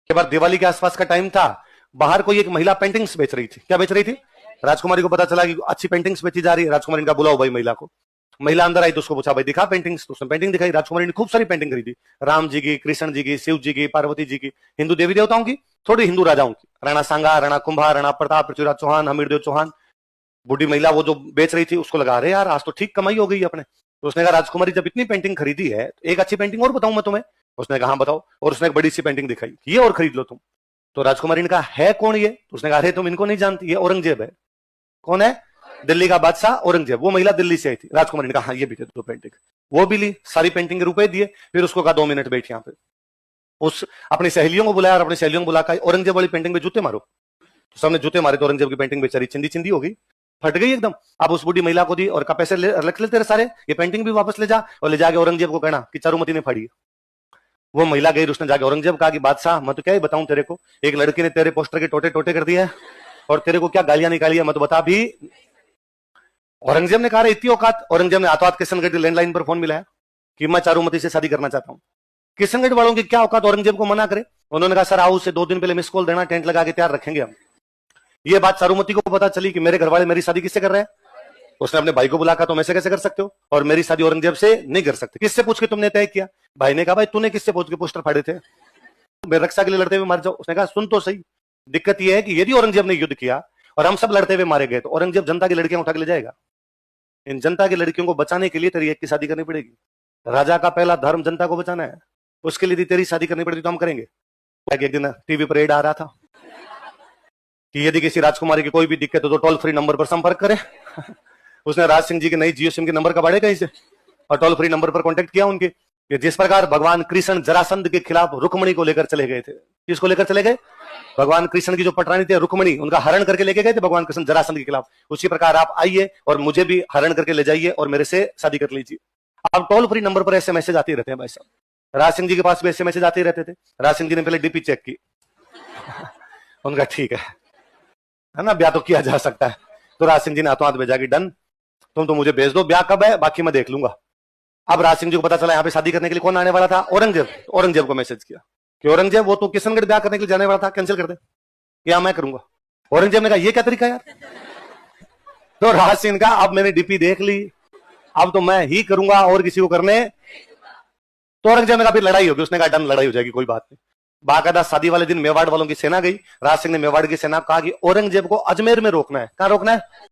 के बाद दिवाली के आसपास का टाइम था, बाहर कोई एक महिला पेंटिंग्स बेच रही थी। क्या बेच रही थी? राजकुमारी को पता चला कि अच्छी पेंटिंग्स बेची जा रही है। राजकुमारी ने कहा बुलाओ भाई महिला को। महिला अंदर आई तो उसको पूछा भाई दिखा पेंटिंग्स, तो उसने पेंटिंग दिखाई। राजकुमारी ने खूब सारी पेंटिंग खरीदी, राम जी की, कृष्ण जी की, शिव जी की, पार्वती जी की, हिंदू देवी देवताओं की, थोड़ी हिंदू राजाओं की, राणा सांगा, राणा कुंभा, राणा प्रताप, पृथ्वीराज चौहान, हमीरदेव चौहान। बूढ़ी महिला वो जो बेच रही थी उसको लगा रहे यार आज तो ठीक कमाई हो गई अपने। तो उसने कहा राजकुमारी जब इतनी पेंटिंग खरीदी है तो एक अच्छी पेंटिंग और बताऊं मैं तुम्हें। उसने कहा हाँ बताओ, और उसने एक बड़ी सी पेंटिंग दिखाई, ये और खरीद लो तुम। तो राजकुमारी ने कहा है कौन ये? तो उसने कहा अरे तुम इनको नहीं जानती, ये औरंगजेब है। कौन है? दिल्ली का बादशाह औरंगजेब। वो महिला दिल्ली से आई थी। राजकुमारी ने कहा हाँ ये भी थे दो पेंटिंग। वो भी ली, सारी पेंटिंग के रुपए दिए। फिर उसको कहा 2 मिनट बैठ यहाँ पे। उस अपनी सहेलियों को बुलाया और अपनी सहेलियों को बुलाकर औरंगजेब वाली पेंटिंग पे जूते मारो। तो सबने जूते मारे तो औरंगजेब की पेंटिंग बेचारी चिंदी चिंदी हो गई, फट गई एकदम। अब उस बूढ़ी महिला को दी और का पैसे रख ले तेरे सारे, ये पेंटिंग भी वापस ले जा, और ले जाके औरंगजेब को कहना कि चारुमती ने फाड़ी। वो महिला गई, उसने जाके औरंगजेब कहा कि बादशाह मैं तो क्या ही बताऊं तेरे को, एक लड़की ने तेरे पोस्टर के टोटे टोटे कर दिए और तेरे को क्या गालियां निकाली है मैं तो बता भी। औरंगजेब ने कहा इतनी औकात। औरंगजेब ने हाथों हाथ किशनगढ़ की लैंडलाइन पर फोन मिलाया कि मैं चारुमती से शादी करना चाहता हूँ। किशनगढ़ वालों की क्या औकात औरंगजेब को मना करे। उन्होंने कहा सर आओ से 2 दिन पहले मिस कॉल देना, टेंट लगा के तैयार रखेंगे हम। ये बात चारुमती को पता चली कि मेरे घर वाले मेरी शादी किससे कर रहे हैं। उसने अपने भाई को बुला, तो ऐसे कैसे कर सकते हो, और मेरी शादी औरंगजेब से नहीं कर सकते, किससे पूछ के तुमने तय किया? भाई ने कहा भाई तूने किससे पूछ के पोस्टर फाड़े थे, मेरे रक्षा के लिए लड़ते हुए मार जाओ। उसने कहा सुन तो सही, दिक्कत यह है कि यदि औरंगजेब ने युद्ध किया और हम सब लड़ते हुए मारे गए तो औरंगजेब जनता की लड़कियां उठा के ले जाएगा। इन जनता की लड़कियों को बचाने के लिए तेरी एक की शादी करनी पड़ेगी। राजा का पहला धर्म जनता को बचाना है, उसके लिए तेरी शादी करनी पड़ेगी तो हम करेंगे। एक दिन टीवी पर एड आ रहा था कि यदि किसी राजकुमारी की कोई भी दिक्कत हो तो टोल फ्री नंबर पर संपर्क करें। उसने राज सिंह जी के नई जियो सिम के नंबर कबाड़े कहीं से और टोल फ्री नंबर पर कांटेक्ट किया उनके। जिस प्रकार भगवान कृष्ण जरासंध के खिलाफ रुक्मणी को लेकर चले गए थे, किसको लेकर चले गए? भगवान कृष्ण की जो पटरानी थी रुक्मणी, उनका हरण करके लेके गए थे भगवान कृष्ण जरासंध के खिलाफ। उसी प्रकार आप आइए और मुझे भी हरण करके ले जाइए और मेरे से शादी कर लीजिए। अब टोल फ्री नंबर पर ऐसे मैसेज आते रहते हैं भाई साहब। राज सिंह जी के पास भी ऐसे मैसेज आते रहते थे। राज सिंह जी ने पहले डीपी चेक की। उनका ठीक है ना, ब्याह तो किया जा सकता है। तो राज सिंह जी ने हाथों हाथ भेजा कि डन, तुम तो मुझे भेज दो, ब्याह कब है बाकी मैं देख लूंगा। अब राज सिंह जी को पता चला यहाँ पे शादी करने के लिए कौन आने वाला था? औरंगजेब। औरंगजेब को मैसेज किया कि औरंगजेब वो तो किशनगढ़ ब्याह करने के लिए जाने वाला था, कैंसिल कर दे, या मैं करूंगा। औरंगजेब ने कहा ये क्या तरीका यार। तो राज सिंह का अब मैंने डीपी देख ली, अब तो मैं ही करूंगा और किसी को करने। तो औरंगजेब ने कहा फिर लड़ाई होगी। उसने कहा डन, लड़ाई हो जाएगी कोई बात नहीं। बाकायदा शादी वाले दिन मेवाड़ वालों की सेना गई। राज सिंह ने मेवाड़ की सेना को कहा कि औरंगजेब को अजमेर में रोकना है। कहां रोकना है?